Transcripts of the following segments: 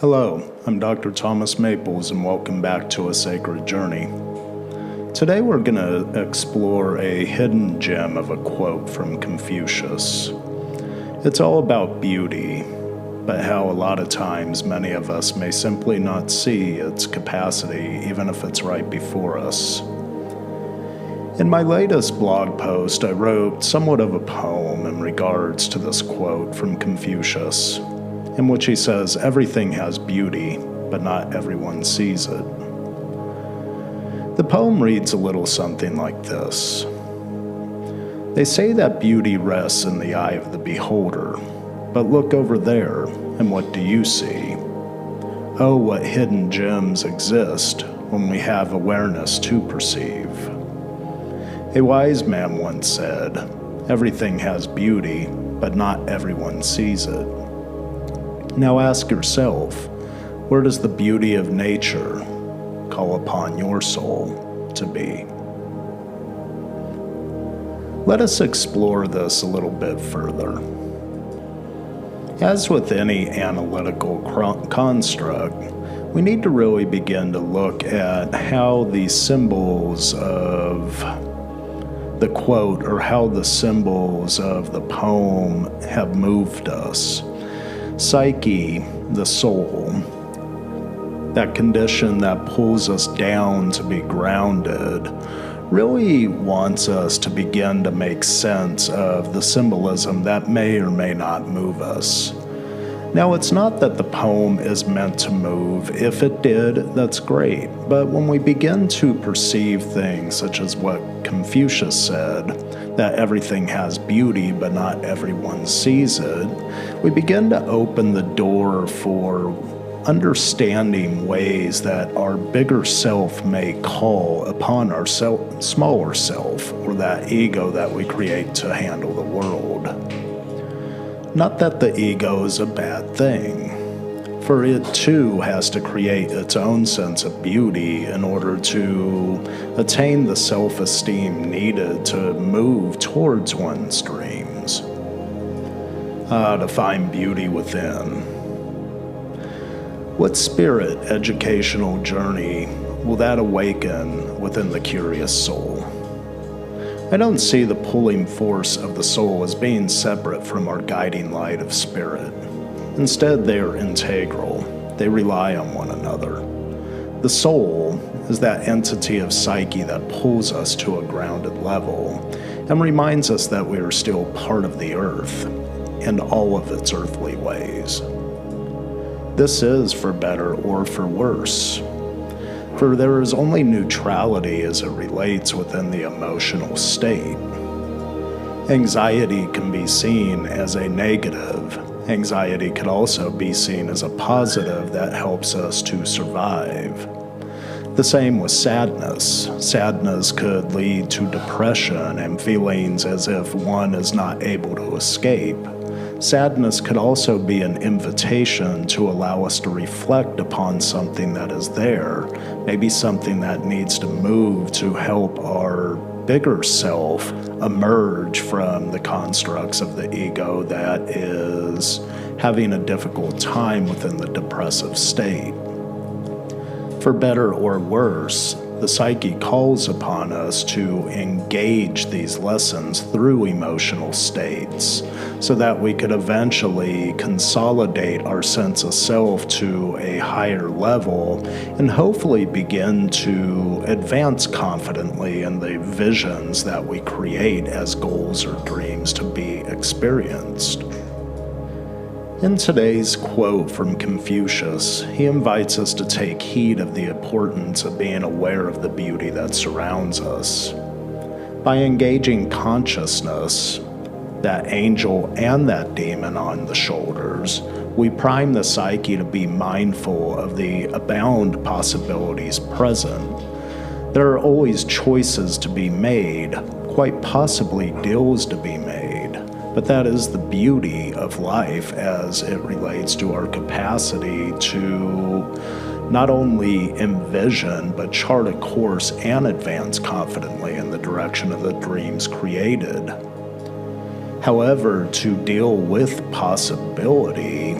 Hello, I'm Dr. Thomas Maples, and welcome back to A Sacred Journey. Today we're going to explore a hidden gem of a quote from Confucius. It's all about beauty, but how a lot of times many of us may simply not see its capacity even if it's right before us. In my latest blog post, I wrote somewhat of a poem in regards to this quote from Confucius, in which he says, "Everything has beauty, but not everyone sees it." The poem reads a little something like this. They say that beauty rests in the eye of the beholder, but look over there, and what do you see? Oh, what hidden gems exist when we have awareness to perceive. A wise man once said, "Everything has beauty, but not everyone sees it." Now ask yourself, where does the beauty of nature call upon your soul to be? Let us explore this a little bit further. As with any analytical construct, we need to really begin to look at how the symbols of the quote or how the symbols of the poem have moved us. Psyche, the soul, that condition that pulls us down to be grounded, really wants us to begin to make sense of the symbolism that may or may not move us. Now, it's not that the poem is meant to move. If it did, that's great. But when we begin to perceive things such as what Confucius said, that everything has beauty but not everyone sees it, we begin to open the door for understanding ways that our bigger self may call upon our smaller self, or that ego that we create to handle the world. Not that the ego is a bad thing, for it too has to create its own sense of beauty in order to attain the self-esteem needed to move towards one's dreams, to find beauty within. What spirit educational journey will that awaken within the curious soul? I don't see the pulling force of the soul as being separate from our guiding light of spirit. Instead, they are integral. They rely on one another. The soul is that entity of psyche that pulls us to a grounded level and reminds us that we are still part of the earth and all of its earthly ways. This is for better or for worse. For there is only neutrality as it relates within the emotional state. Anxiety can be seen as a negative. Anxiety could also be seen as a positive that helps us to survive. The same with sadness. Sadness could lead to depression and feelings as if one is not able to escape. Sadness could also be an invitation to allow us to reflect upon something that is there, maybe something that needs to move to help our bigger self emerge from the constructs of the ego that is having a difficult time within the depressive state. For better or worse, the psyche calls upon us to engage these lessons through emotional states so that we could eventually consolidate our sense of self to a higher level and hopefully begin to advance confidently in the visions that we create as goals or dreams to be experienced. In today's quote from Confucius, he invites us to take heed of the importance of being aware of the beauty that surrounds us. By engaging consciousness, that angel and that demon on the shoulders, we prime the psyche to be mindful of the abound possibilities present. There are always choices to be made, quite possibly deals to be made. But that is the beauty of life as it relates to our capacity to not only envision, but chart a course and advance confidently in the direction of the dreams created. However, to deal with possibility,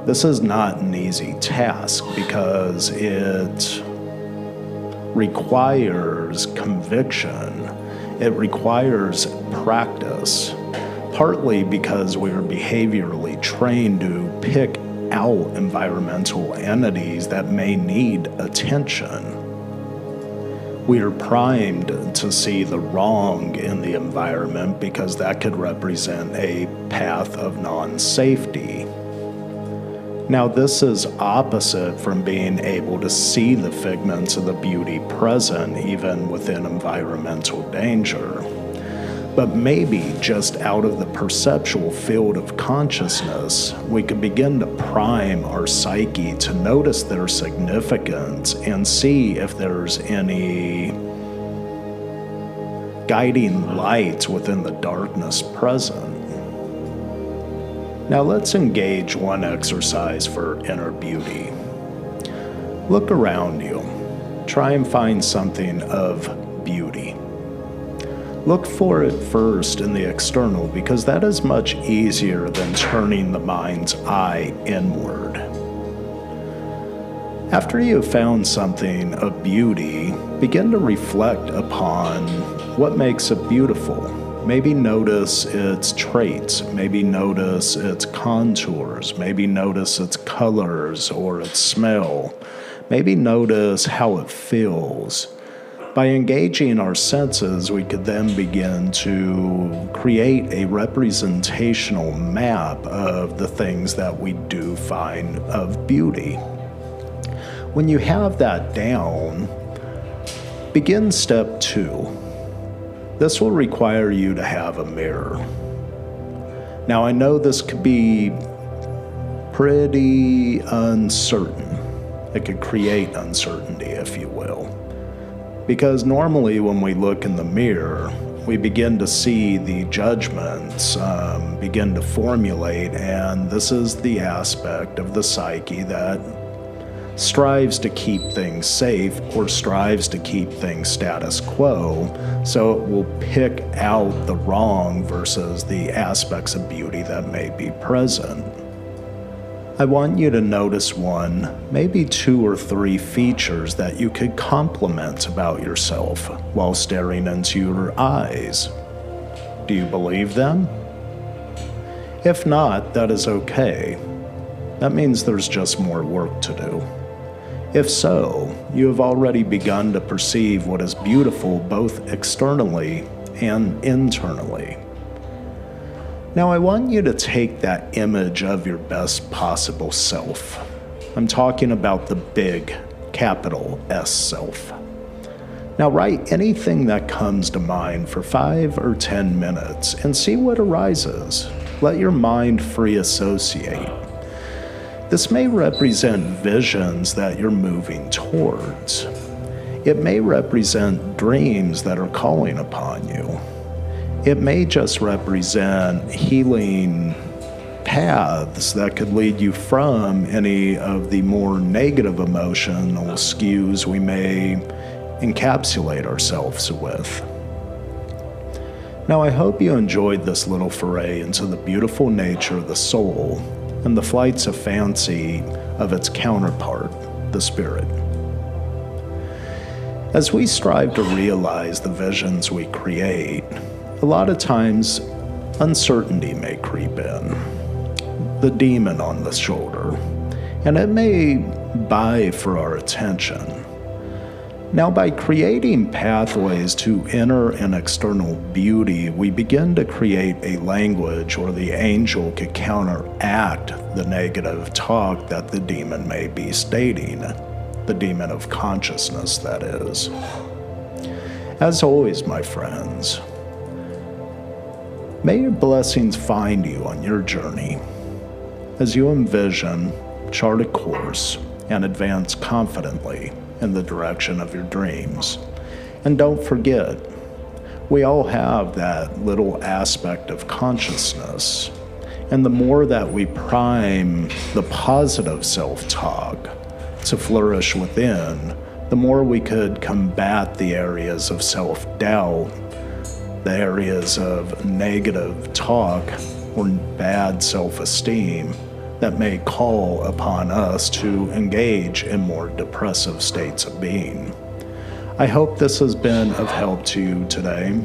This is not an easy task because it requires conviction. It requires practice, partly because we are behaviorally trained to pick out environmental entities that may need attention. We are primed to see the wrong in the environment because that could represent a path of non-safety. Now, this is opposite from being able to see the figments of the beauty present even within environmental danger. But maybe just out of the perceptual field of consciousness, we could begin to prime our psyche to notice their significance and see if there's any guiding lights within the darkness present. Now let's engage one exercise for inner beauty. Look around you. Try and find something of beauty. Look for it first in the external because that is much easier than turning the mind's eye inward. After you've found something of beauty, begin to reflect upon what makes it beautiful. Maybe notice its traits, maybe notice its contours, maybe notice its colors or its smell, maybe notice how it feels. By engaging our senses, we could then begin to create a representational map of the things that we do find of beauty. When you have that down, begin step 2. This will require you to have a mirror. Now, I know this could be pretty uncertain. It could create uncertainty, if you will. Because normally when we look in the mirror, we begin to see the judgments begin to formulate, and this is the aspect of the psyche that strives to keep things safe or strives to keep things status quo, so it will pick out the wrong versus the aspects of beauty that may be present. I want you to notice one, maybe 2 or 3 features that you could compliment about yourself while staring into your eyes. Do you believe them? If not, that is okay. That means there's just more work to do. If so, you have already begun to perceive what is beautiful both externally and internally. Now I want you to take that image of your best possible self. I'm talking about the big, capital S self. Now write anything that comes to mind for 5 or 10 minutes and see what arises. Let your mind free associate. This may represent visions that you're moving towards. It may represent dreams that are calling upon you. It may just represent healing paths that could lead you from any of the more negative emotional skews we may encapsulate ourselves with. Now, I hope you enjoyed this little foray into the beautiful nature of the soul and the flights of fancy of its counterpart, the spirit. As we strive to realize the visions we create, a lot of times uncertainty may creep in, the demon on the shoulder, and it may vie for our attention. Now, by creating pathways to inner and external beauty, we begin to create a language where the angel could counteract the negative talk that the demon may be stating, the demon of consciousness, that is. As always, my friends, may your blessings find you on your journey as you envision, chart a course, and advance confidently in the direction of your dreams. And don't forget, we all have that little aspect of consciousness. And the more that we prime the positive self-talk to flourish within, the more we could combat the areas of self-doubt, the areas of negative talk or bad self-esteem that may call upon us to engage in more depressive states of being. I hope this has been of help to you today.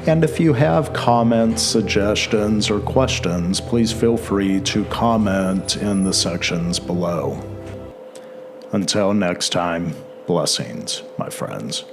And if you have comments, suggestions, or questions, please feel free to comment in the sections below. Until next time, blessings, my friends.